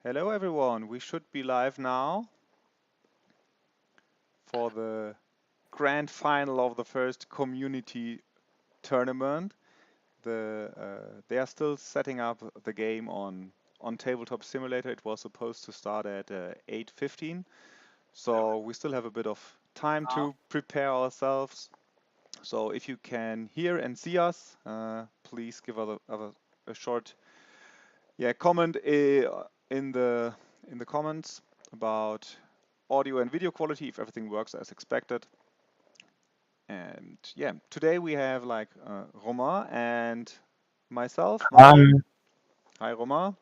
Hello everyone, we should be live now for the grand final of the first community tournament. They are still setting up the game on Tabletop Simulator. It was supposed to start at 8:15, so we still have a bit of time to prepare ourselves. So if you can hear and see us, please give us a short comment in the comments about audio and video quality if everything works as expected. And yeah, today we have like Romain and myself, Martin. Hi Romain.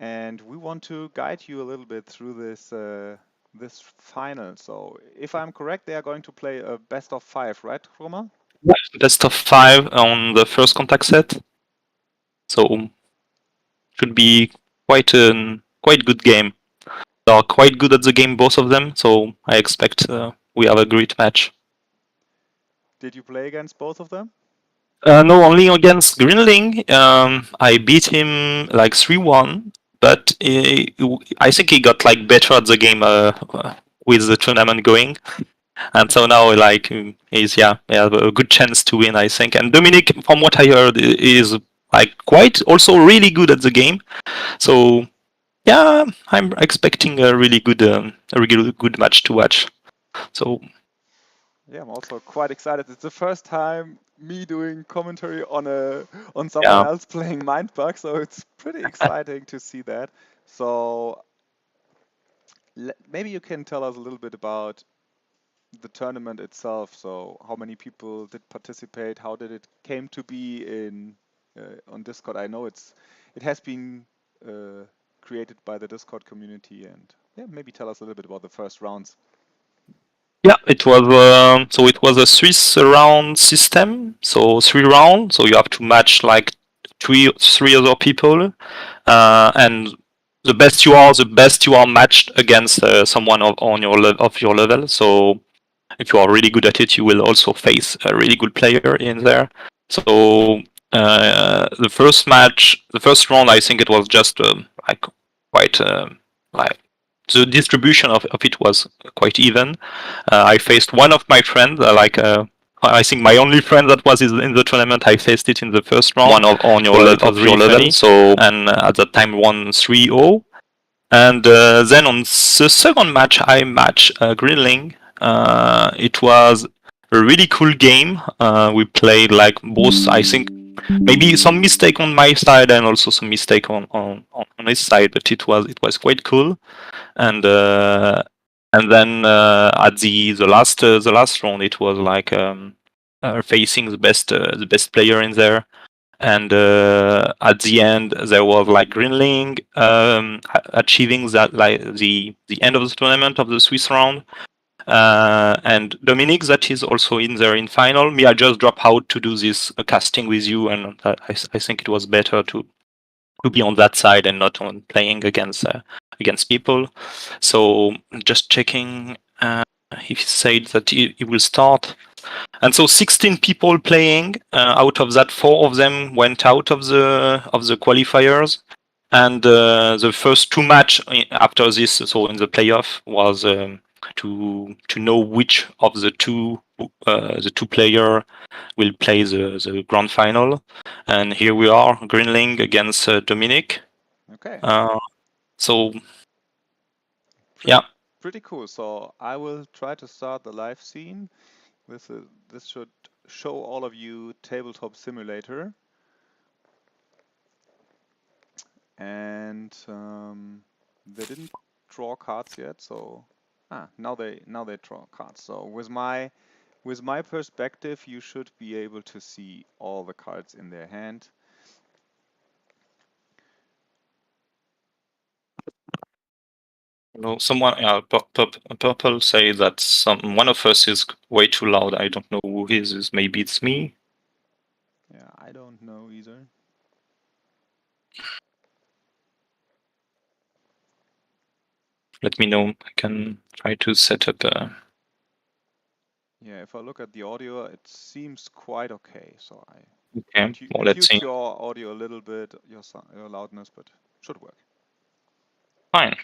And we want to guide you a little bit through this final. So if I'm correct, they are going to play a best of 5, right, Romain? Best of 5 on the first contact set. So should be quite good game. They are quite good at the game, both of them. So I expect we have a great match. Did you play against both of them? No, only against Greenling. I beat him like 3-1, but I think he got like better at the game with the tournament going. And so now, like, he have a good chance to win, I think. And Dominic, from what I heard, is like quite also really good at the game. So yeah, I'm expecting a really good match to watch. So Yeah, I'm also quite excited. It's the first time me doing commentary on someone yeah, else playing Mindbug, so it's pretty exciting to see that. So maybe you can tell us a little bit about the tournament itself. So how many people did participate? How did it came to be in on Discord? I know it has been created by the Discord community, and yeah, maybe tell us a little bit about the first rounds. yeah, it was so it was a Swiss round system. So 3 rounds. So you have to match like three other people, and the best you are matched against someone on of your level. So if you are really good at it, you will also face a really good player in there. So the first round, I think it was just like quite like the distribution of it was quite even. I faced one of my friends, I think my only friend that was in the tournament. I faced it in the first round. Someone on So it of was your really level. funny. So And at that time, won 3-0. And then on the second match, I matched Greenling. It was a really cool game. We played like both, I think, maybe some mistake on my side and also some mistake on his side, but it was quite cool. And then at the last round, it was like facing the best player in there. And at the end, there was like Greenling achieving that like the end of the tournament of the Swiss round. And Dominic, that is also in there in final. Me, I just dropped out to do this casting with you, and I think it was better to be on that side and not on playing against people. So just checking if he said that he will start. And so 16 people playing. Out of that, 4 of them went out of the qualifiers. And the first 2 match after this, so in the playoff, was to know which of the two player will play the grand final. And here we are, Greenling against Dominic. Okay. So yeah. Pretty cool. So I will try to start the live scene. This should show all of you Tabletop Simulator. And they didn't draw cards yet, so now they draw cards. So with my perspective, you should be able to see all the cards in their hand. No, someone, Purple say that one of us is way too loud. I don't know who his is. Maybe it's me. Yeah, I don't know either. Let me know. I can try to set up a... Yeah, if I look at the audio, it seems quite okay. So Okay, well, let's see. tuned your audio a little bit, your loudness, but should work. Fine.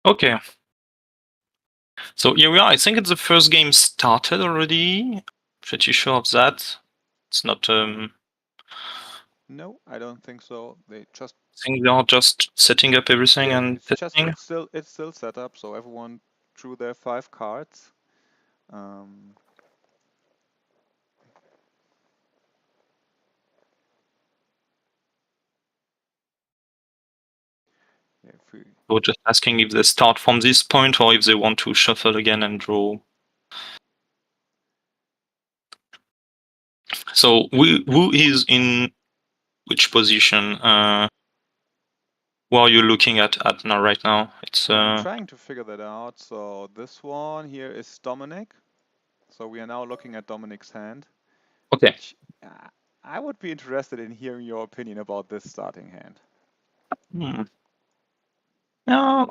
Okay. So here we are. I think it's the first game started already. Pretty sure of that. It's not. No, I don't think so. They just I think they are just setting up everything and testing. it's still set up, so everyone drew their 5 cards. Um, yeah, if we, So just asking if they start from this point or if they want to shuffle again and draw. So who is in which position? Who are you looking at now right now? It's I'm trying to figure that out. So this one here is Dominic. So we are now looking at Dominic's hand, okay. which I would be interested in hearing your opinion about this starting hand. No,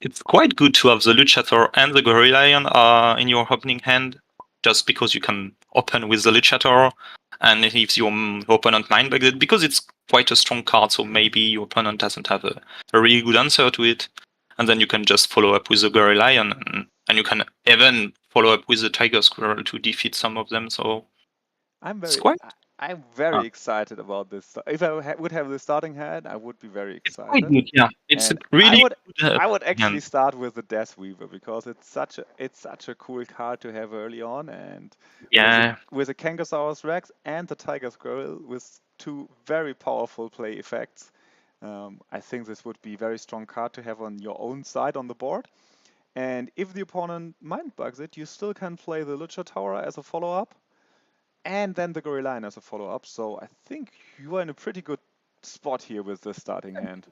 it's quite good to have the Luchator and the Gorilla in your opening hand, just because you can open with the Luchator, and if your opponent mindbags it, because it's quite a strong card, so maybe your opponent doesn't have a really good answer to it, and then you can just follow up with the Gorilla, and you can even follow up with the Tiger Squirrel to defeat some of them. So it's quite. I'm very excited about this. If I would have the starting hand, I would be very It's quite excited. good, yeah. It's And really good. I would actually Hand. start with the Death Weaver because it's such a cool card to have early on, and Yeah. with a Kangasaurus Rex and the Tiger Squirrel with 2 very powerful play effects. I think this would be a very strong card to have on your own side on the board. And if the opponent mind bugs it, you still can play the Lucha Tower as a follow-up, and then the Gorilla as a follow-up. So I think you are in a pretty good spot here with the starting hand.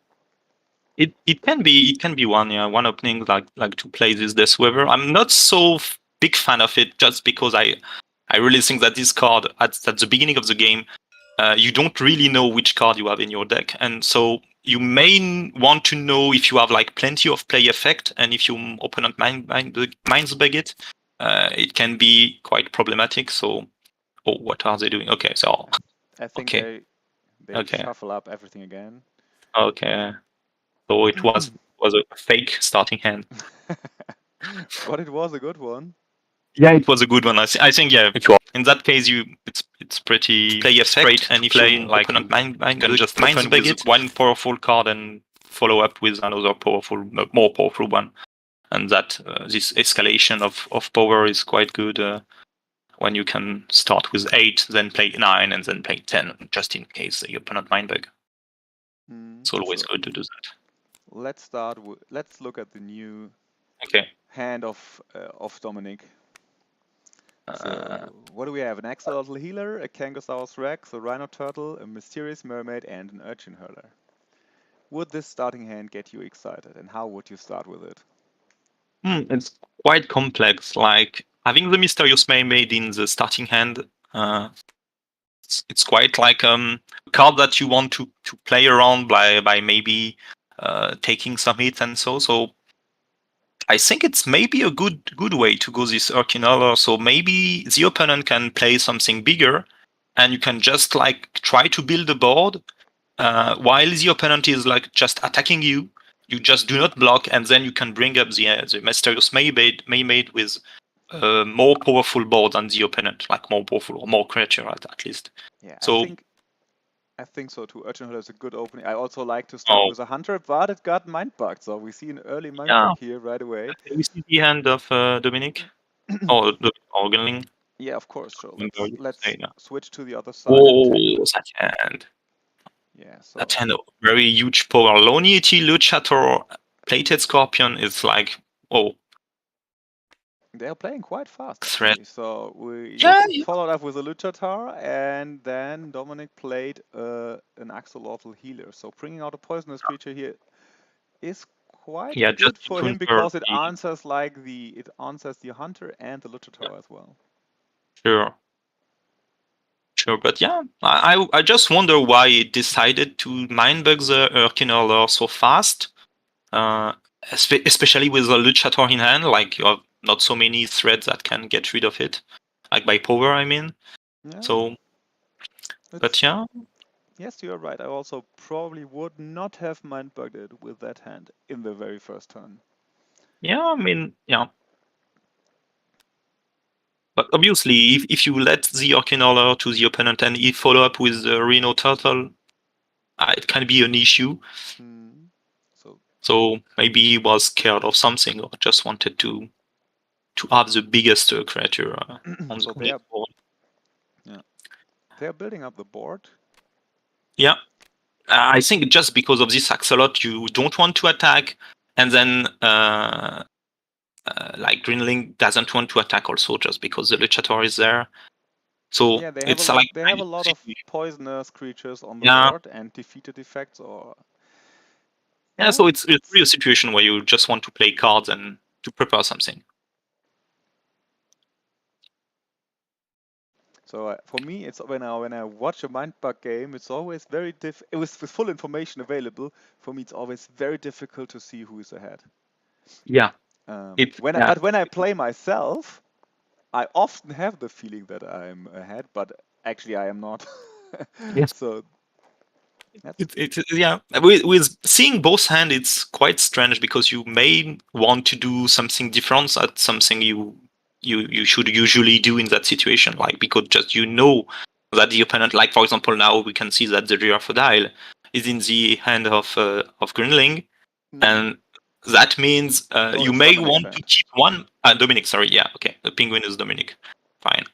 It can be one opening like to play this Death Weaver. I'm not so big fan of it just because I really think that this card at the beginning of the game you don't really know which card you have in your deck, and so you may want to know if you have like plenty of play effect, and if your opponent minds bag it, it can be quite problematic. So, oh, what are they doing? Okay, so I think okay, they shuffle up everything again. okay. So it was a fake starting hand. But it was a good one. Yeah, it was a good one. I think yeah. If you are in that case, it's pretty play effect, great, and if play you like Mm-hmm. mind can just open with one powerful card and follow up with another more powerful one, and that this escalation of power is quite good. When you can start with 8, then play 9, and then play 10, just in case the opponent mind bug. It's always good to do that. Let's look at the new hand of Dominic. So what do we have? An axolotl healer, a Kangasaurus Rex, a rhino turtle, a mysterious mermaid, and an urchin hurler. Would this starting hand get you excited, and how would you start with it? It's quite complex. Like having the mysterious mermaid in the starting hand, it's quite like a card that you want to play around by maybe taking some hits and so. So I think it's maybe a good way to go this Urkinaller. So maybe the opponent can play something bigger, and you can just like try to build a board while the opponent is like just attacking you. You just do not block, and then you can bring up the mysterious mermaid with more powerful board than the opponent, like more powerful or more creature at least. Yeah, So I think so too. Urchin hurler is a good opening. I also like to start with a hunter, but it got mind bugged, so we see an early mind bug here right away. Can we see the hand of Dominic or Orgeling? Yeah, of course. So let's switch to the other side. Oh, that hand. Yeah, so that hand, very huge power. Loniety, Luchator, Plated Scorpion is like, oh. They're playing quite fast, Threat. actually. So we followed up with a Luchatar, and then Dominic played an Axolotl healer. So bringing out a poisonous creature here is quite good for him because it answers the hunter and the Luchatar as well. Sure, but yeah, I just wonder why it decided to mindbug the Urkinaller so fast, especially with the Luchator in hand. Like you have not so many threads that can get rid of it. like by power, I mean. Yeah, So, but it's yeah, yes, you're right. I also probably would not have mind bugged it with that hand in the very first turn. yeah, I mean, yeah. But obviously, if you let the Orkinaller to the opponent and he follow up with the Rhino Turtle, it can be an issue. Hmm. So So maybe he was scared of something or just wanted to have the biggest creature on so his board. they are building up the board. Yeah, I think just because of this axolot, you don't want to attack, and then like Greenling doesn't want to attack also just because the Luchator is there. So Yeah, they have a it's lot. like They have a lot of poisonous creatures on the yeah, board and defeated effects. Or yeah. yeah, So it's really a situation where you just want to play cards and to prepare something. so for me, it's when I watch a mind bug game, it's always very It was with full information available. For me, it's always very difficult to see who is ahead. Yeah, it's yeah. But when I play myself, I often have the feeling that I'm ahead, but actually I am not. Yes. So that's It yeah. With seeing both hand, it's quite strange because you may want to do something different at something you should usually do in that situation, like because just that the opponent, like for example, now we can see that the Giraffe is in the hand of Greenling, mhm. and that means Oh, you it's may Dominic's want to hand. keep one. Dominic, sorry, yeah, okay, the penguin is Dominic. Fine.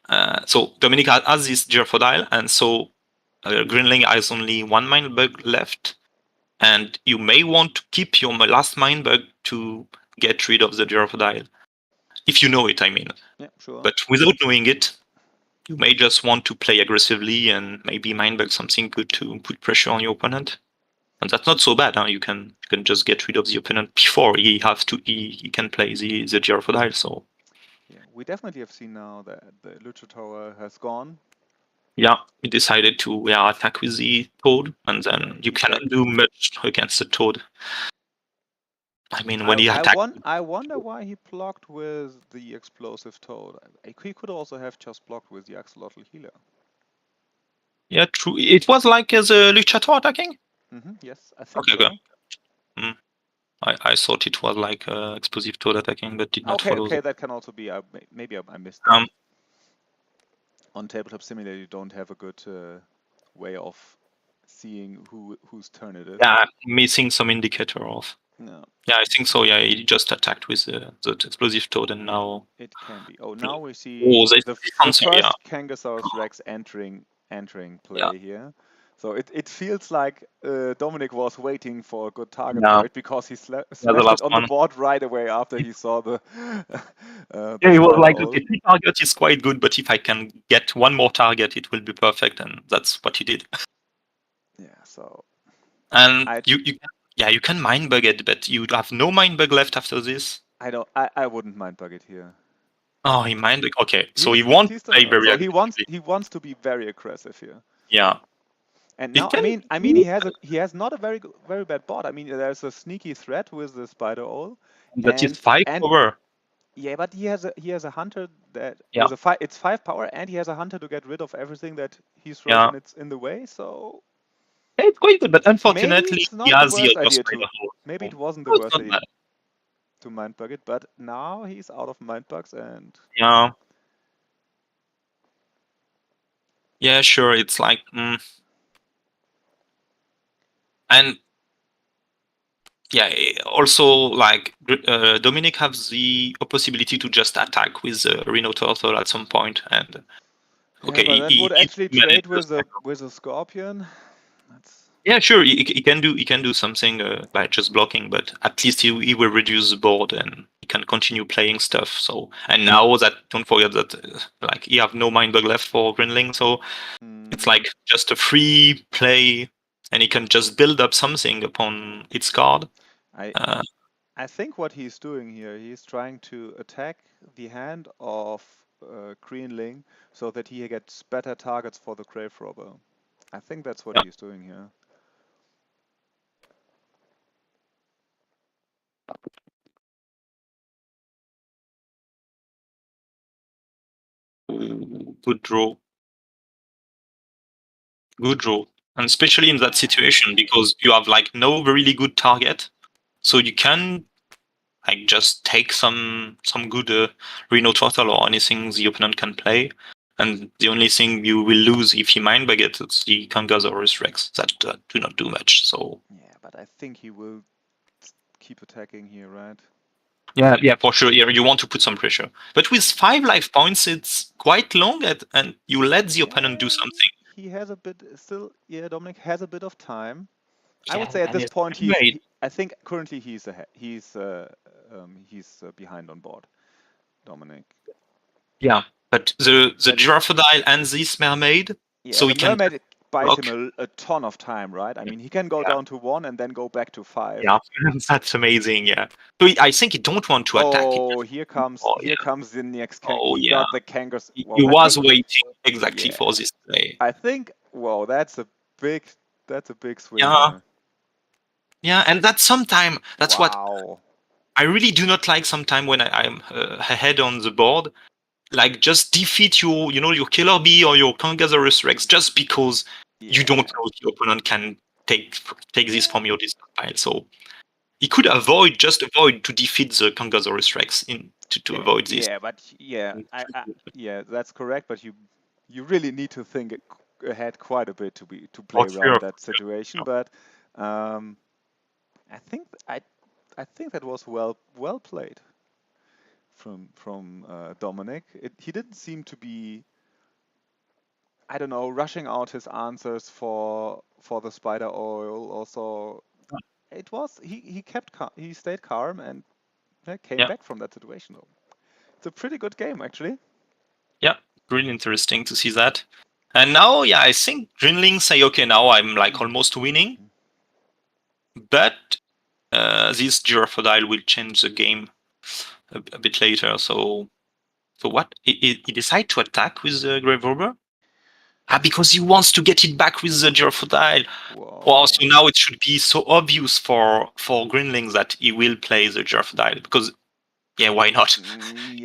So Dominic has this Giraffe, and so Greenling has only one mind bug left, and you may want to keep your last mind bug to get rid of the Giraffe, if you know it, I mean. Yeah, sure. But without knowing it, you may just want to play aggressively and maybe mind bug something good to put pressure on your opponent. And that's not so bad. Huh? You can just get rid of the opponent before he can play the Giraffe. So Yeah, we definitely have seen now that the Lucha Tower has gone. yeah, he decided to attack with the Toad, and Yeah, then you he cannot said. do much against the Toad. I mean, when he attacked, I wonder why he blocked with the explosive toad. He could also have just blocked with the axolotl healer. yeah, true. It was like as a Luchator attacking. Yes, I think Okay, okay. so. Mm. I thought it was like explosive Toad attacking, but did not Okay, follow the. okay, that can also be. Maybe I missed that. Um, On Tabletop Simulator, you don't have a good way of seeing whose turn it is. yeah, missing some indicator of. No, Yeah, I think so. Yeah, he just attacked with the explosive Toad, and now. it can be. Oh, now we see Oh, there's the answer. Yeah, first Kangasaurus Rex entering yeah, play here. So it feels like Dominic was waiting for a good target yeah. for it because he Yeah, the smashed it last on the one. board right away after he saw the Yeah, he was spider like, hole. okay, 3 targets is quite good, but if I can get one more target, it will be perfect, and that's what he did. Yeah, so And I you can mind bug it, but you have no mind bug left after this. I don't I wouldn't mind Bucket here. Oh, he mind bug. Okay, so he He's won't he's play done very so aggressively. he wants to be very aggressive here. Yeah, And it now, can. I mean, he has not a very bad board. I mean, there's a sneaky threat with the spider hole, That is 5 and power. yeah, but he has a hunter that Yeah, with a five. It's 5 power, and he has a hunter to get rid of everything that he throws yeah. in the way. So Yeah, it's quite good, but maybe unfortunately, it's he not the has the worst other idea spider to. hole. Maybe So, it wasn't the no, it's worst not idea bad. to mind bug it, but now he's out of mind bugs, and Yeah, yeah, sure. It's like, and yeah, also like Dominic has the possibility to just attack with Rhino Turtle at some point, and yeah, okay, but that would he actually managed trade to with a scorpion. That's yeah, sure, he can do something by just blocking, but at least he will reduce the board and he can continue playing stuff. So and now that don't forget that like he have no mind bug left for Grinling, so it's hmm, like just a free play, and he can just build up something upon its card. I Uh, I think what he's doing here, he's trying to attack the hand of Greenling so that he gets better targets for the Grave Robber. I think that's what yeah. he's doing here. good draw. Good draw. And especially in that situation, because you have like no really good target. So you can like just take some good Reno Turtle or anything the opponent can play. And the only thing you will lose if he mindbag it is the Kangasaurus Rex that do not do much. So Yeah, but I think he will keep attacking here, right? yeah, for sure. Yeah, you want to put some pressure. But with 5 life points, it's quite long and you let the opponent do Yeah, something. he has a bit still. Yeah, Dominic has a bit of time. I would Yeah, say at and this it's point great. I think currently he's ahead. He's behind on board, Dominic. Yeah, but the But Giraffodile and this mermaid, yeah, so the we can mermaid buys block. him a ton of time, right? I mean, he can go Yeah, down to 1 and then go back to 5. yeah, that's amazing. Yeah, so I think you don't want to attack it. Oh, Oh here yeah, comes the next oh He yeah. got the kangaroos. Well, He I was think waiting exactly yeah, for this play. I think whoa, big that's a big swing Yeah, here. yeah, and that's sometime. That's what Wow. I really do not like. Sometime when I'm ahead on the board, like just defeat your killer bee or your Kangasaurus Rex just because you don't Yeah. know if your opponent can take this Yeah. from your discard pile. So he could avoid to defeat the Kangasaurus Rex to Yeah, avoid this. yeah, but yeah, that's correct. But you really need to think ahead quite a bit to For play around sure. that situation. But um, I think I think that was well played from Dominic. He didn't seem to be, I don't know, rushing out his answers for the spider oil. Also, it was he stayed calm and came Yeah, back from that situation. Though it's a pretty good game actually. yeah, really interesting to see that. And now, yeah, I think Grinling say, okay, now I'm like almost winning, Mhm. but this Giraffodile will change the game a bit later. So what? He decide to attack with the Grave Robber? Ah, because he wants to get it back with the Giraffodile. Well, Whoa. so now it should be so obvious for Grinling that he will play the Giraffodile because yeah, why not?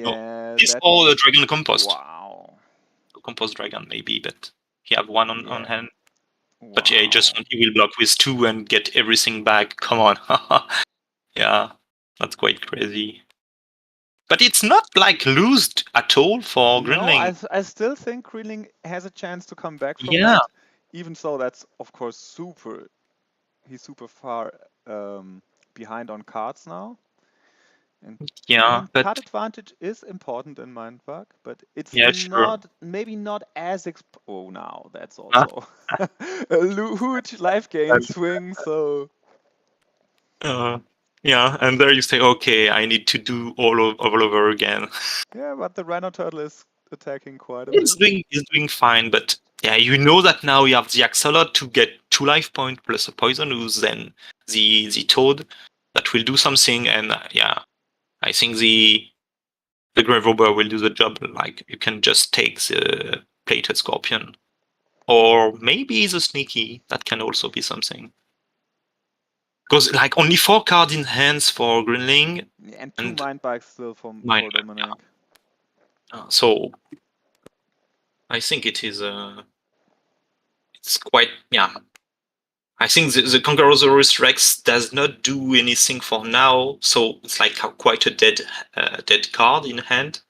No, Yeah, this that. or the Dragon Compost, Wow. Compost Dragon maybe, but he have one on Yeah. hand. But yeah, Wow. he will block with 2 and get everything back. Come on, yeah, that's quite crazy. But it's not like lost at all for No, Grinling. I still think Kreening has a chance to come back from Yeah, that, even so that's of course he's super far behind on cards now. And I yeah, mean, but card advantage is important in Mindfuck, but it's yeah, sure. not maybe not as oh now that's Uh, also a huge life gain swing. So uh, yeah, and there you say, okay, I need to do all over again. yeah, but the Rhino Turtle is attacking quite a bit. He's doing fine, but yeah, you know that now you have the Axolot to get 2 life point plus a poison ooze, then the Toad that will do something, and yeah, I think the Grave Robber will do the job. Like you can just take the Plated Scorpion, or maybe the Sneaky. That can also be something. Because like only 4 cards in hands for Greenling, And two and mind bikes still from mine. for Dominic. So I think it's quite yeah. I think the Conquerorsaurus Rex does not do anything for now, so it's like quite a dead card in hand.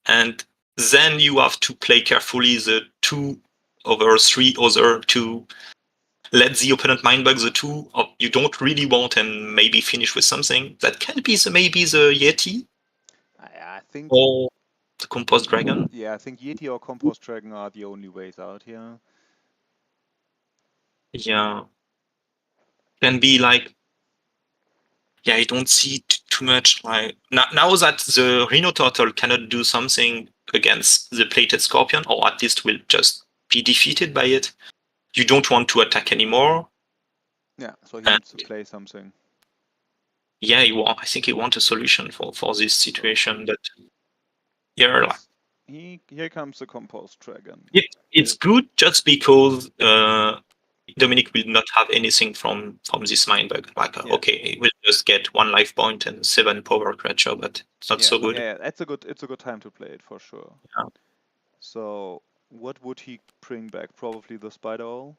And then you have to play carefully the 2/3 other to let the opponent mindbug the 2 you don't really want and maybe finish with something. That can be maybe the Yeti I think or the Compost Dragon. yeah, I think Yeti or Compost Dragon are the only ways out here. Yeah, can be like yeah, I don't see too much like now that the Rhino Turtle cannot do something against the Plated Scorpion, or at least will just be defeated by it. You don't want to attack anymore, Yeah, so he and needs to play something. yeah, I think he want a solution for this So situation. But yeah, like, yes, here comes the Compost Dragon. it's good just because Dominic will not have anything from this mind bug. Like Yeah, okay, he will just get 1 life point and 7 power creature, but it's not yeah, so good. yeah. It's a good time to play it for sure. Yeah. So what would he bring back? Probably the Spider Owl?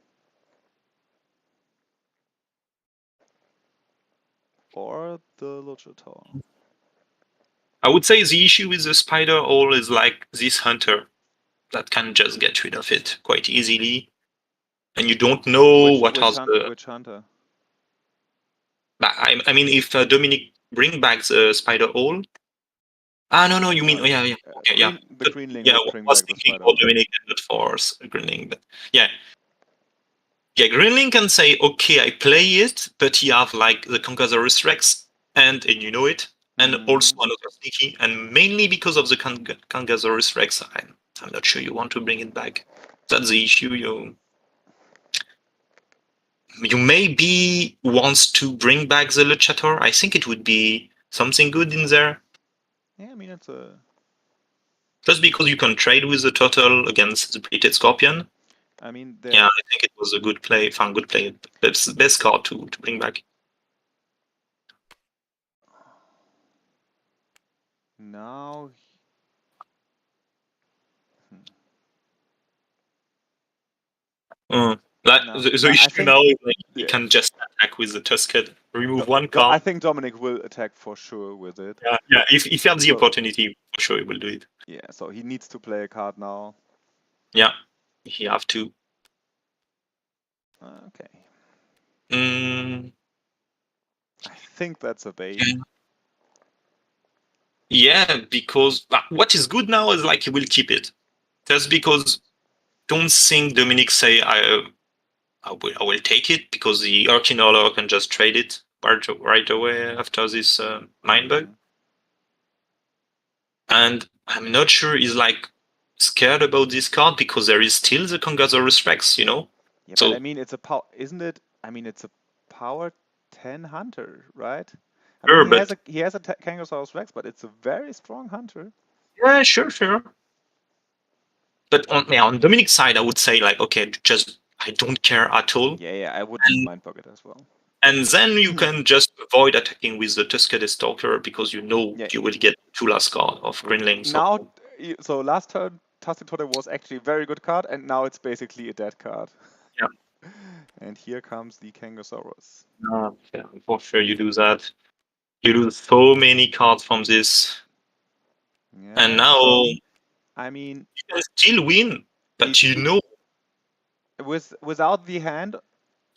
Or the Luchator? I would say the issue with the Spider Owl is like this hunter that can just get rid of it quite easily, and you don't know what are the. Which hunter? I mean, if Dominic bring back the Spider Owl. Ah, no, you mean, No, oh, yeah, okay, yeah. the But, Greenling yeah, would I bring was back the thinking Spider for Owl. Dominic and not for Greenling, but yeah. Yeah, Greenling can say, okay, I play it, but he have like the Conqueror's Rex, and you know it, and also another sneaky, and mainly because of the Conqueror's Rex, I'm not sure you want to bring it back. That's the issue. You maybe wants to bring back the Luchator. I think it would be something good in there. Yeah, I mean it's a. Just because you can trade with the turtle against the Plated Scorpion. I mean, Yeah, I think it was a good play. Found good play. Best card to bring back. Now. Like No, the I issue think. now is like you Yeah. can just attack with the Tusked, remove one card. I think Dominic will attack for sure with it. Yeah. If he had the So opportunity, for sure he will do it. yeah, so he needs to play a card now. Yeah, he have to. Okay. Mm, I think that's a bait. yeah, because what is good now is like he will keep it. Just because don't think Dominic say I will take it because the Archinola can just trade it right away after this mind bug. And I'm not sure he's like scared about this card because there is still the Congasaurus Rex, you know? Yeah, So, but I mean, it's a power, isn't it? I mean, it's a power 10 hunter, right? I mean, sure, but he has a Kangasaurus Rex, but it's a very strong hunter. yeah, sure. But on Dominic's side, I would say like, okay, just I don't care at all. Yeah, I wouldn't mind pocket as well. And then you can just avoid attacking with the Tusked Stalker because you know Yeah. you will get 2 last card of Greenling. So last turn, Tassitote was actually a very good card, and now it's basically a dead card. Yeah. And here comes the Kangasaurus. Yeah, for sure you do that. You lose so many cards from this. Yeah. And now I mean, you can still win, but you know. without the hand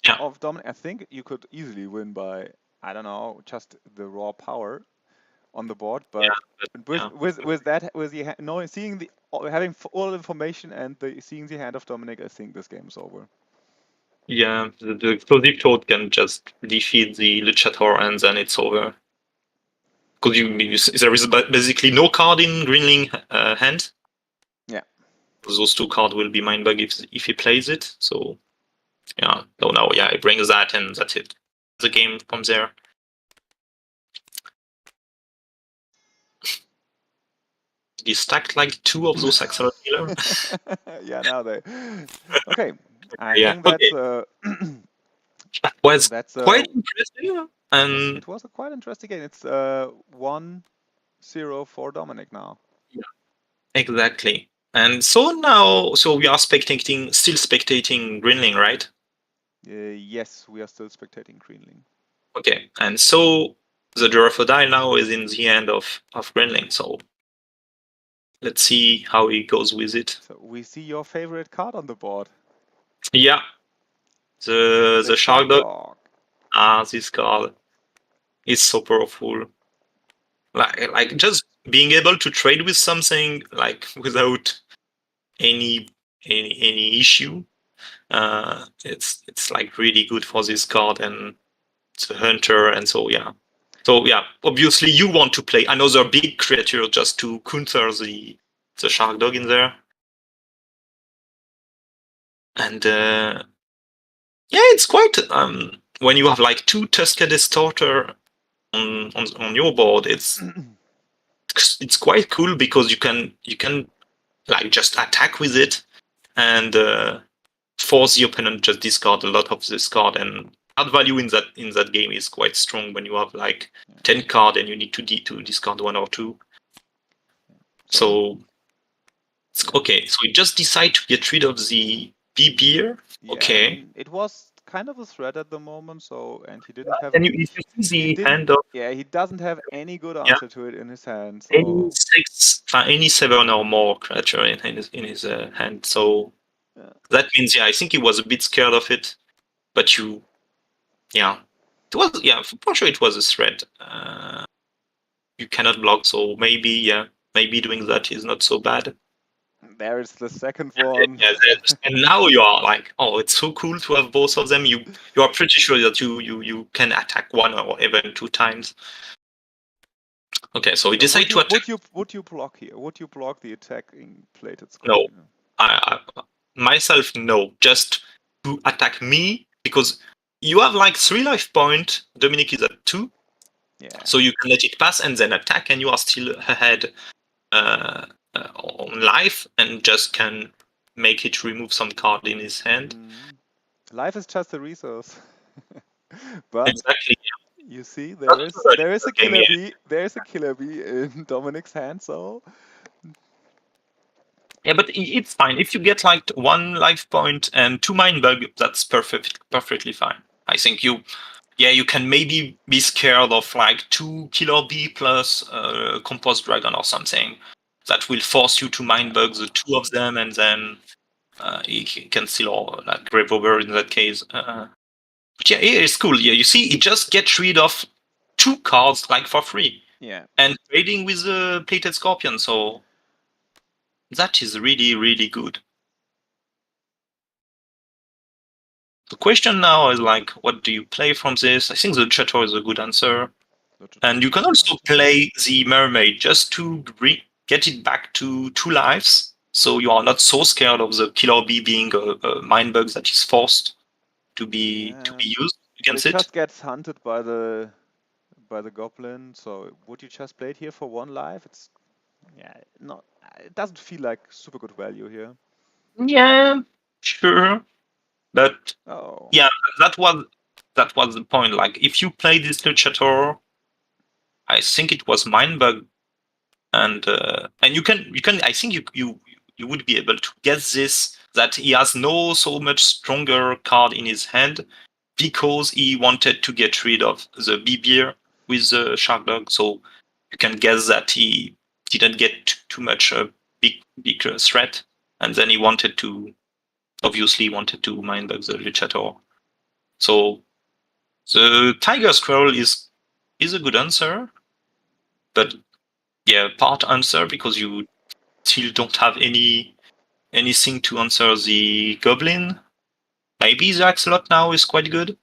Yeah. of Dominic, I think you could easily win by, I don't know, just the raw power on the board. But with that, with the knowing, seeing the having all the information and seeing the hand of Dominic, I think this game is over. Yeah, the explosive shot can just defeat the Luchator and then it's over. Because there is basically no card in Greenling hand. Yeah. Those 2 cards will be mind bug if he plays it. So yeah, no, yeah, he brings that and that's it. The game from there. He stacked like 2 of those Axolot Killer. Yeah, now they. Okay, I Yeah, think that's that was that's quite interesting. And it was a quite interesting game. It's 1-0 for Dominic now. yeah, exactly. And so now, so we are still spectating Greenling, right? Yes, we are still spectating Greenling. Okay, and so the Giraffodile now is in the end of Greenling. So let's see how he goes with it. So we see your favorite card on the board. Yeah, the Shark Dog. This card is so powerful. Like just being able to trade with something like without any issue. It's like really good for this card and the hunter, and so yeah. So yeah, obviously you want to play another big creature just to counter the Shark Dog in there. And yeah, it's quite when you have like 2 Tusked Distorter on your board, it's quite cool because you can like just attack with it and force the opponent just discard a lot of this card, and card value in that game is quite strong when you have like 10 card and you need to discard 1 or 2. So Okay, so he just decided to get rid of the B beer. Yeah, Okay. and it was kind of a threat at the moment. So, and he didn't have, And if you he see the didn't, hand of yeah, he doesn't have any good yeah, answer to it in his hand. any So, any 7 or more creature in his hand, so yeah. that means I think he was a bit scared of it. But yeah, it was for sure it was a threat. You cannot block, so maybe doing that is not so bad. There is the second one. And now you are like, oh, it's so cool to have both of them. You are pretty sure that you can attack one or even 2 times. Okay, so we So decide to attack. would you block here? Would you block the attacking plated No, scorpion? I myself no, just to attack me because you have like 3 life point. Dominic is at 2, Yeah. so you can let it pass and then attack, and you are still ahead on life, and just can make it remove some card in his hand. Life is just a resource. But Exactly. you see, That's what there is a game, killer yeah. bee. There is a killer bee in Dominic's hand. So Yeah, but it's fine. If you get like 1 life point and 2 mind bug, that's perfectly fine. I think you can maybe be scared of like 2 killer bee plus compost dragon or something that will force you to mind bug the 2 of them, and then you can still like grave over in that case. But yeah, it's cool. Yeah, you see, it just gets rid of 2 cards like for free, yeah, and trading with the plated scorpion. So that is really good. The question now is like, what do you play from this? I think the Chateau is a good answer. Logitech And you is a can good also answer. play the Mermaid just to get it back to 2 lives. So you are not so scared of the killer bee being a mind bug that is forced to be Yeah, used but it against it. just gets hunted by the goblin. So would you just play it here for 1 life? It's yeah, not. It doesn't feel like super good value here. Yeah, sure. But Oh, yeah, that was the point. Like if you play this Chateau, I think it was mind bug, and you can I think you would be able to guess this, that he has no so much stronger card in his hand because he wanted to get rid of the beer with the shark dog. So you can guess that he didn't get too much big threat, and then he obviously wanted to mind bug the Lichator. So the tiger squirrel is a good answer, but yeah, part answer because you still don't have anything to answer the goblin. Maybe the axolot now is quite good.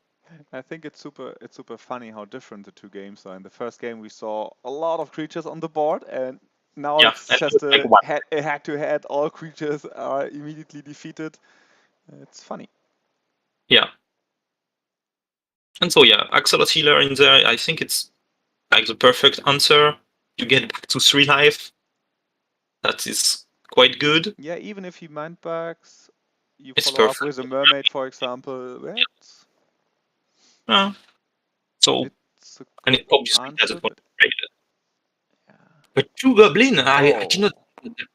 I think it's super funny how different the two games are. In the first game, we saw a lot of creatures on the board, and now Yeah, it's and just like one. a head to head. All creatures are immediately defeated. It's funny. Yeah, and so yeah, axolot healer in there. I think it's like the perfect answer. You get back to 3 life. That is quite good. Yeah, even if he mind bugs, you It's follow up perfect. with a mermaid, for example. Yeah. So It's a and good it obviously has a answer, point but rated. yeah. But 2 goblin, I did not.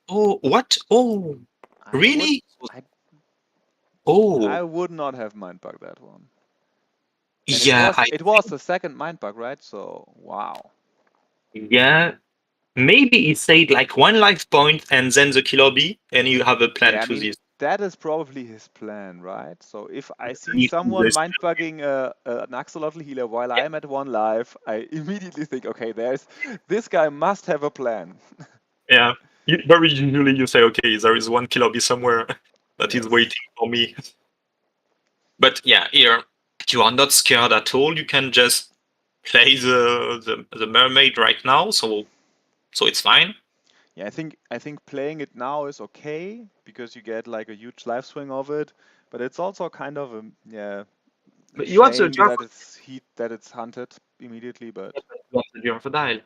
Oh, Oh, what? Oh, I would really? I Oh, I would not have mind bug that one. And yeah. I it was the second mind bug, right? So wow. yeah. Maybe he said like 1 life point and then the killer bee, and you have a plan Yeah, I to mean this. that is probably his plan, right? So if I see If he someone was- mind bugging an axolotl healer while Yeah, I'm at 1 life, I immediately think, okay, there's this guy must have a plan. yeah. Very usually you say, okay, there is 1 killer bee somewhere that is Yes. waiting for me. But yeah, here you are not scared at all. You can just play the mermaid right now, so it's fine. Yeah, I think playing it now is okay because you get like a huge life swing of it, but it's also kind of a But you have the shame jar that it's hunted immediately. But for dial.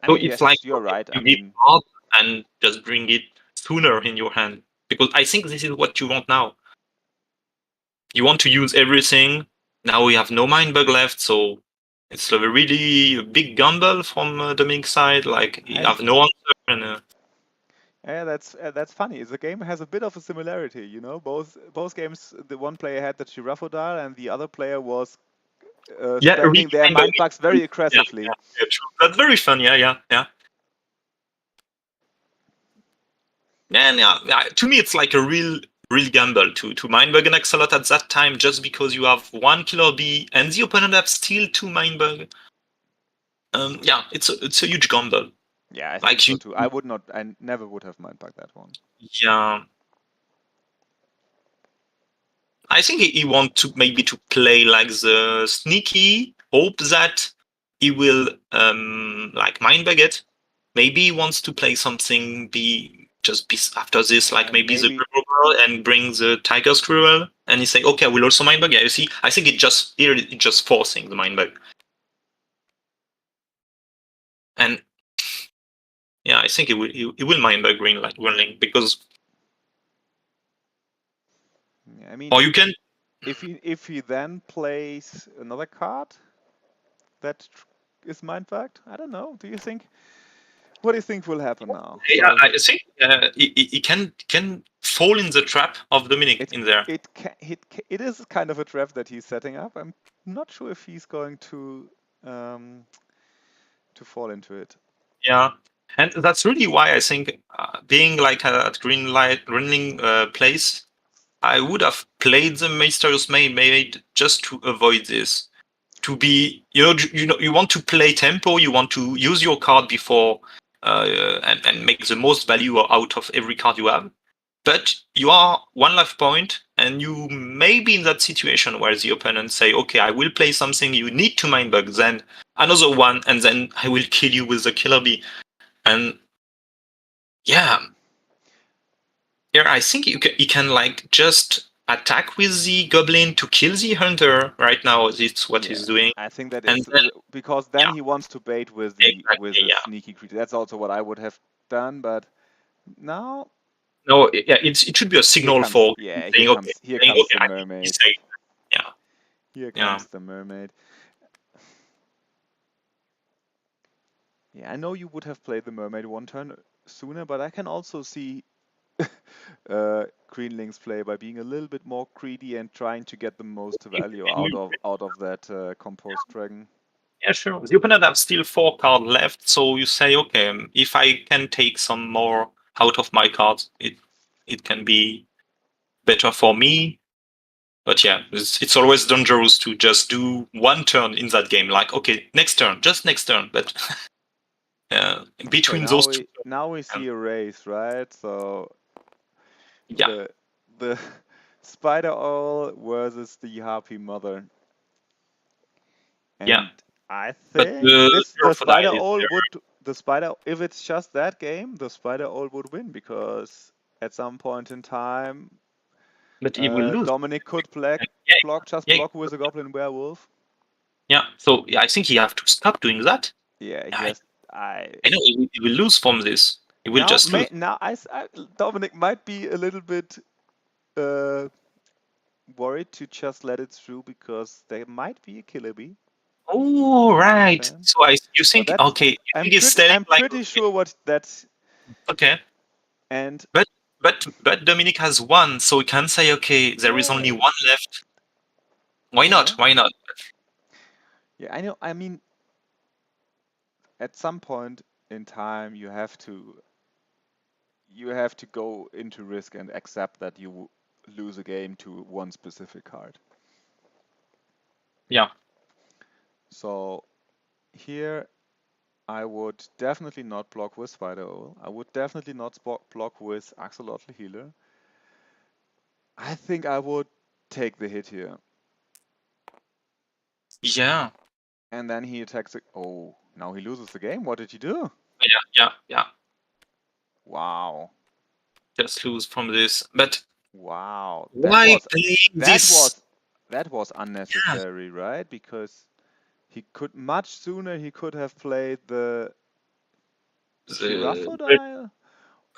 I So mean, it's like, yes, you're okay, right. I you give mean, hard and just bring it sooner in your hand. Because I think this is what you want now. You want to use everything. Now we have no mind bug left, so it's a really big gamble from Dominic's side. Like you I have no answer, and Yeah, that's funny. The game has a bit of a similarity, you know. Both games, the one player had the Giraffe dial, and the other player was Yeah, really spending their kind of. mind bugs very Yeah, aggressively. yeah, true. That's very fun. Yeah. And to me, it's like a real gamble to Mindbug and Axolot at that time, just because you have one killer bee and the opponent have still two Mindbug. Yeah, it's a huge gamble. Yeah, I think Like so you, too. I never would have mind bugged that one. yeah. I think he want to maybe to play like the sneaky, hope that he will like Mindbug it. Maybe he wants to play something be after this, like maybe the Maybe. Girl and bring the Tiger Squirrel, and he say, okay, I will also Mindbug. Yeah, you see, I think it just forcing the Mindbug, and yeah, I think he will Mindbug Greenling because, Yeah, I mean, or you can, if he then plays another card that is mind bugged, I don't know. Do you think? What do you think will happen now? yeah, So I think he can fall in the trap of Dominic it in there. it is kind of a trap that he's setting up. I'm not sure if he's going um, to fall into it. Yeah, and that's really why I think being like at Greenling place, I would have played the Mysterious Maid just to avoid this. To be, you want to play tempo, you want to use your card before and make the most value out of every card you have. But you are one life point, and you may be in that situation where the opponent say, "Okay, I will play something you need to mind bug, then another one, and then I will kill you with the killer bee." And yeah, here I think you can like just attack with the goblin to kill the hunter. Right now, it's what Yeah, he's doing, I think that and is then because then yeah, he wants to bait with exactly, the yeah. sneaky creature. That's also what I would have done, but now No, yeah, it should be a signal for saying okay, here saying comes okay, the I need to be mermaid. safe. Yeah, Here yeah, comes the mermaid. Yeah, I know you would have played the mermaid one turn sooner, but I can also see Greenling's play by being a little bit more greedy and trying to get the most value out of that composed dragon. yeah, sure. The opponent have still 4 cards left, so you say okay, if I can take some more out of my cards, it can be better for me. But yeah, it's always dangerous to just do one turn in that game. Like, okay, next turn, just next turn. But Okay, between those two, now we see a race, right? So yeah, the the spider owl versus the harpy mother. yeah. And I But think the Crocodile is there. the spider if it's just that game, the spider owl would win because at some point in time, But he will lose. Dominic could Yeah, yeah, block with a goblin werewolf. yeah. So yeah, I think he have to stop doing that. Yeah, Yeah, he has. I I know he will lose from this. He will just lose. now Dominic might be a little bit uh, worried to just let it through because there might be a killer bee Oh, right. then. So you But think that's okay? You think he's telling I'm like pretty sure what that's okay, and but but Dominic has one, so he can say okay, there is only yeah one left. Why not? yeah Why not? yeah I know. I mean, at some point in time, you have to go into risk and accept that you lose a game to one specific card. Yeah, So here I would definitely not block with Spider Owl. I would definitely not block with Axolotl Healer. I think I would take the hit here. yeah, And then he attacks it. Oh, now he loses the game. What did he do? yeah. Wow. Just lose from this. But Wow. why play That this? was that was Yeah, unnecessary, right? Because he could much sooner he could have played the the Giraffodile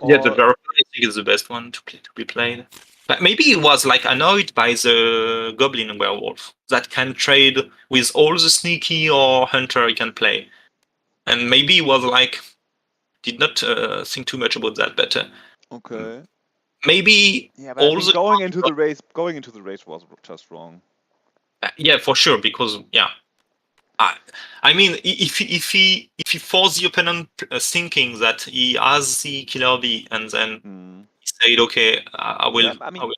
yeah, the or Verify I think is the best one to be played. But maybe he was like annoyed by the Goblin Werewolf that can trade with all the sneaky or hunter he can play, and maybe he was like, did not think too much about that, but Okay. maybe Yeah, but I all think the going into the race was just wrong. yeah, for sure, because yeah, I mean, if he forced the opponent thinking that he has the killer bee, and then he said, okay, I will, Yeah, I I mean, will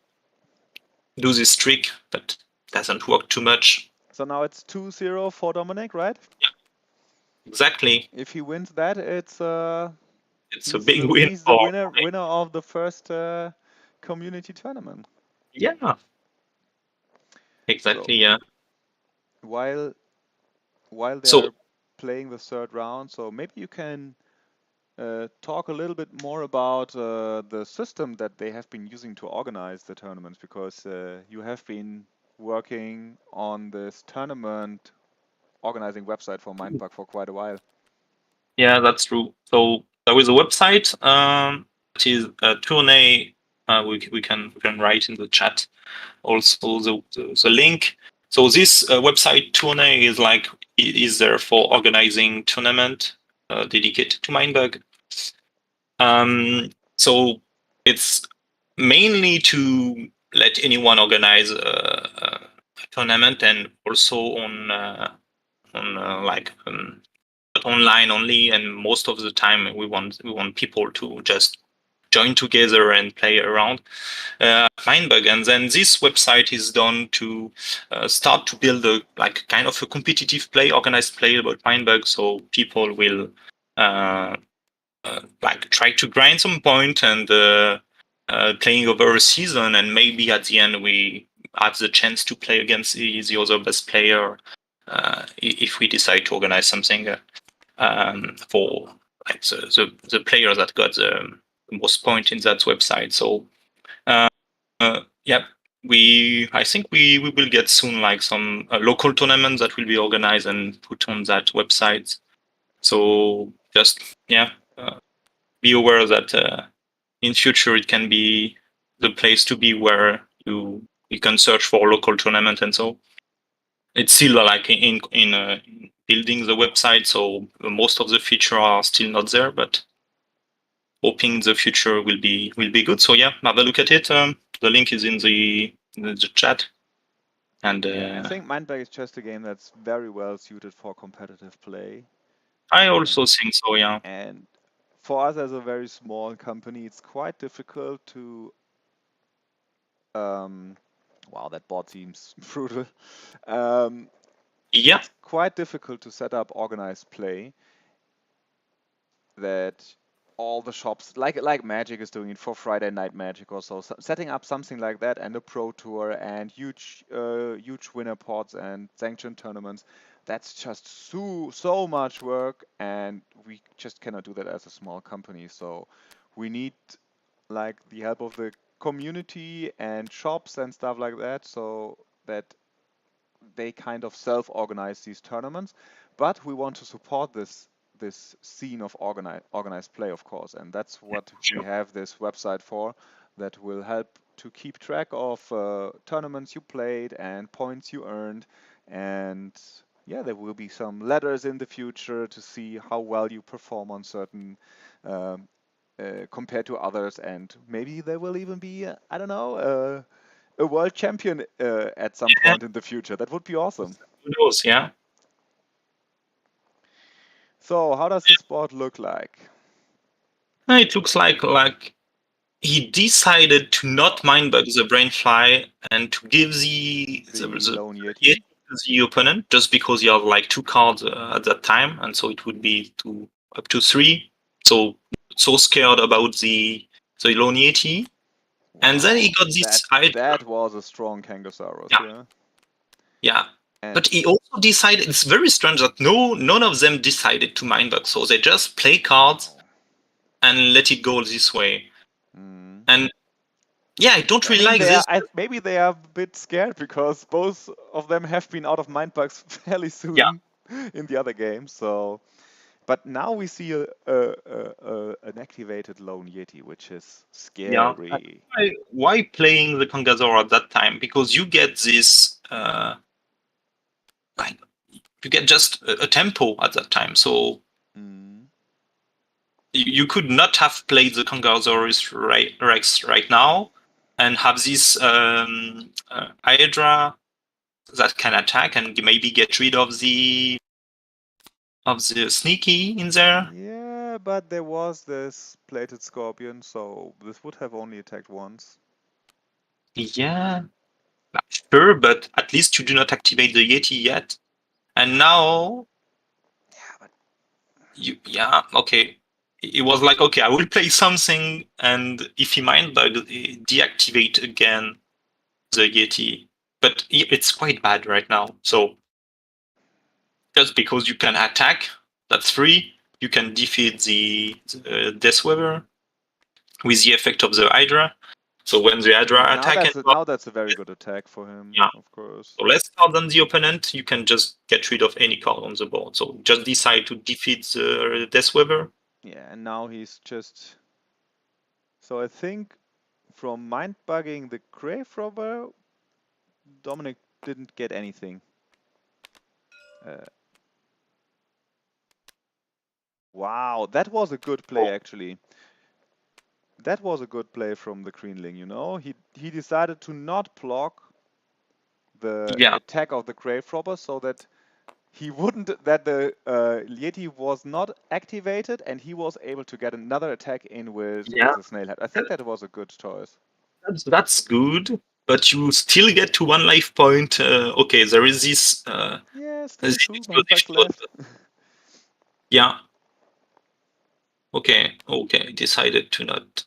do this trick, but doesn't work too much. so now it's 2-0 for Dominic, right? Yeah, exactly. If he wins that, it's It's a big win he's the for winner of the first community tournament. yeah, So exactly. Yeah. while they So are playing the third round, so maybe you can talk a little bit more about the system that they have been using to organize the tournaments, because you have been working on this tournament organizing website for Mindbug for quite a while. yeah, that's true. So there is a website. It is a tourney. We can write in the chat also the link. So this website tourney is like is there for organizing tournament dedicated to Mindbug. So it's mainly to let anyone organize a tournament, and also on like but online only. And most of the time we want people to just join together and play around Mindbug. And then this website is done to start to build a like kind of a competitive play, organized play about Mindbug, so people will uh, like try to grind some point and playing over a season, and maybe at the end we have the chance to play against the other best player if we decide to organize something for like the player that got the most point in that website. So yeah, I think we will get soon like some local tournaments that will be organized and put on that website. So just yeah, be aware that in future it can be the place to be where you can search for local tournament. And so it's still like in building the website, so most of the features are still not there, but hoping the future will be good. So yeah, have a look at it. The link is in the chat. And Yeah, I think Mindbag is just a game that's very well suited for competitive play. I And also think so. Yeah. and for us as a very small company, it's quite difficult to wow, that board seems brutal. Um, Yeah. it's quite difficult to set up organized play that all the shops like Magic is doing it for Friday Night Magic or so. Setting up something like that and a pro tour and huge winner pods and sanctioned tournaments, that's just so much work, and we just cannot do that as a small company. So we need like the help of the community and shops and stuff like that, so that they kind of self-organize these tournaments. But we want to support this scene of organized play, of course, and that's what we Sure. have this website for, that will help to keep track of tournaments you played and points you earned. And yeah, there will be some letters in the future to see how well you perform on certain um, compared to others, and maybe there will even be I don't know, a world champion at some Yeah. point in the future. That would be awesome. Who knows? Yeah. So, how does the sport look like? It looks like he decided to not Mindbug the Brainfly and to give The Lone Yeti Yeti? to the opponent, just because you have like two cards at that time, and so it would be up to three. So scared about the Lone Yeti, and then he Wow, got this idea. that was a strong Kangasaurus, Yeah, yeah. yeah. And But he also decided. It's very strange that none of them decided to Mindbug, so they just play cards wow. and let it go this way. Mm. And yeah, I don't I really mean, like this. maybe they are a bit scared because both of them have been out of Mindbugs fairly Yeah, soon in the other games. So, but now we see an activated Lone Yeti, which is yeah. scary. Why playing the Kangazor at that time? Because you get this, like, you get just a tempo at that time. So Mm. you could not have played the Conqueror's Rex right now and have this Hydra that can attack and maybe get rid of the sneaky in there. Yeah, but there was this plated scorpion, so this would have only attacked once. Yeah, sure, but at least you do not activate the Yeti yet. And now, Yeah, but yeah, okay. It was like, okay, I will play something, and if he mind bug, deactivate again the Yeti. But it's quite bad right now. So just because you can attack, that's free. You can defeat the Death Weaver with the effect of the Hydra. So when the Hydra attack and now that's a very good attack for him, yeah, of course. so less cards than the opponent, you can just get rid of any card on the board. So just decide to defeat the Death Weaver. Yeah, and now he's just. So I think from mind bugging the grave robber, Dominic didn't get anything. Uh, wow, that was a good play Oh, actually. That was a good play from the Greenling, you know? He decided to not block the yeah, attack of the grave robber so that he wouldn't that the Yeti was not activated and he was able to get another attack in yeah, with the snail head. I think that was a good choice. that's good. But you still get to one life point. Okay, there is Yeah, this still two mind explosive bugs shot. left. Yeah, okay, decided to not.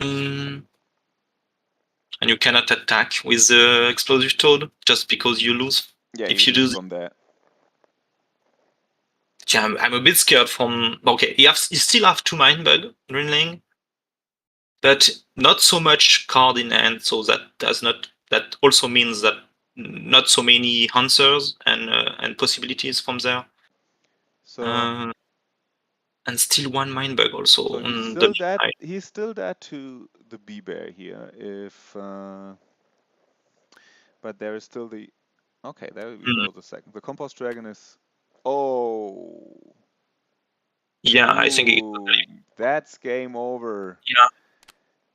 Mm, and you cannot attack with the explosive toad just because you lose. Yeah, he If you lose do, from there. yeah, I'm a bit scared from. Okay, you still have two mind bug Greenling, but not so much card in hand. So that also means that not so many answers and possibilities from there. So Uh, and still one mind bug also so on the next side. he's still dead to the bee bear here. If but there is still the okay, there we Mm, go. The second, the compost dragon is oh yeah, I think boom. That's game over. yeah.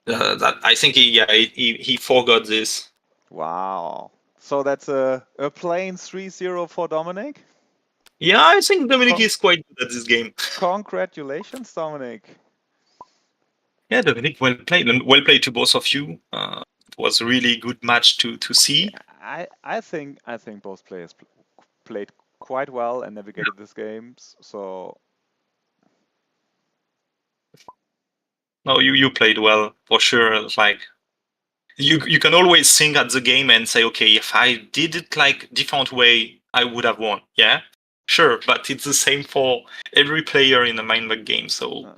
That I think he forgot this. Wow. So that's a plain 3-0 for Dominic. Yeah, I think Dominic Con is quite good at this game. Congratulations, Dominic. Yeah, Dominic, well played, and well played to both of you. It was a really good match to Yeah, see. I think both players played quite well and navigated these games. So No, you played well for sure. Like you can always think at the game and say, okay, if I did it like different way, I would have won. Yeah, sure, but it's the same for every player in a Mindbug game. So uh,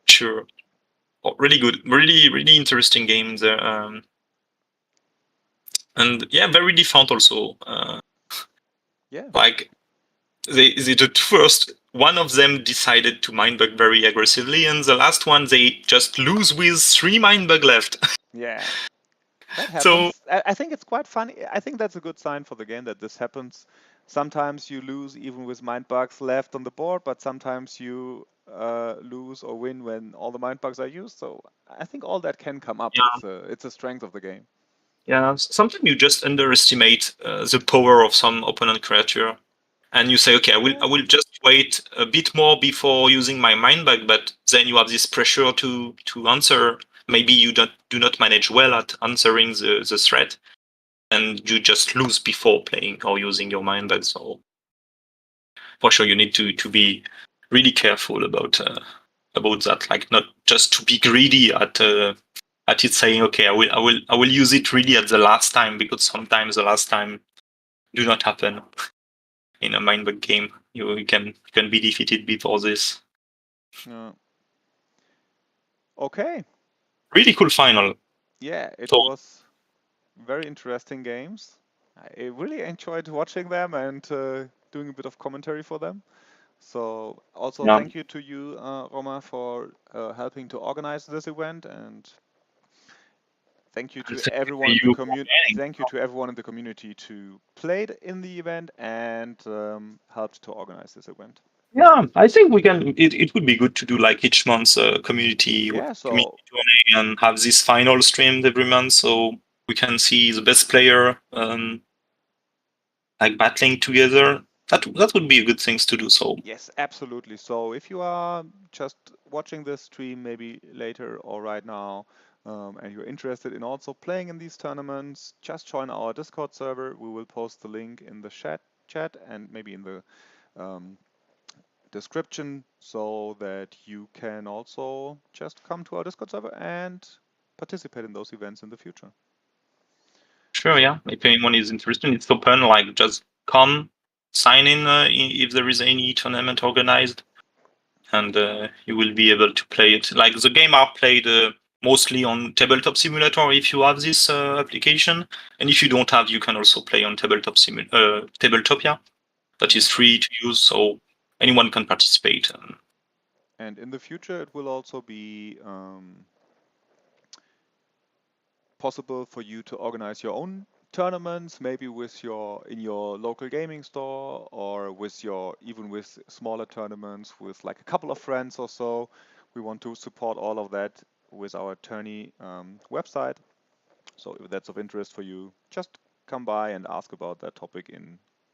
sure, oh, really good, really interesting game there. And yeah, very different also. yeah, Like the first one of them decided to mindbug very aggressively, and the last one they just lose with 3 mindbug left. yeah. That So happens. I think it's quite funny. I think that's a good sign for the game that this happens. Sometimes you lose even with mind bugs left on the board, but sometimes you lose or win when all the mind bugs are used. So I think all that can come up. yeah, It's a strength of the game. yeah. Sometimes you just underestimate the power of some opponent creature, and you say, okay, I Yeah. will just wait a bit more before using my mindbug, but then you have this pressure to answer. Maybe you do not manage well at answering the threat, and you just lose before playing or using your mindbug. So for sure you need to be really careful about that, like not just to be greedy at it saying, okay, I will use it really at the last time, because sometimes the last time do not happen in a mindbug game. You can be defeated before this. Yeah. Okay. Really cool final. Yeah, it So was very interesting games. I really enjoyed watching them and doing a bit of commentary for them. So also yeah, thank you to you, Roma, for helping to organize this event. And Thank you And to thank you everyone for in the you for planning. Thank you to everyone in the community to played in the event and helped to organize this event. Yeah, I think we can. It would be good to do like each month Yeah, community so tourney and have this final streamed every month, so we can see the best player like battling together. That would be a good thing to do. So yes, absolutely. So if you are just watching this stream maybe later or right now, and you're interested in also playing in these tournaments, just join our Discord server. We will post the link in the chat and maybe in the um, description so that you can also just come to our Discord server and participate in those events in the future. sure, yeah. If anyone is interested, it's open. Like just come, sign in if there is any tournament organized, and you will be able to play it. Like the game are played mostly on Tabletop Simulator if you have this application, and if you don't have, you can also play on Tabletopia. That is Yeah. free to use, so anyone can participate. And in the future, it will also be possible for you to organize your own tournaments, maybe with in your local gaming store or with even with smaller tournaments with like a couple of friends or so. We want to support all of that with our tourney website. So if that's of interest for you, just come by and ask about that topic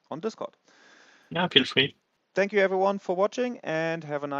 on Discord. Yeah, feel free. Thank you everyone for watching and have a nice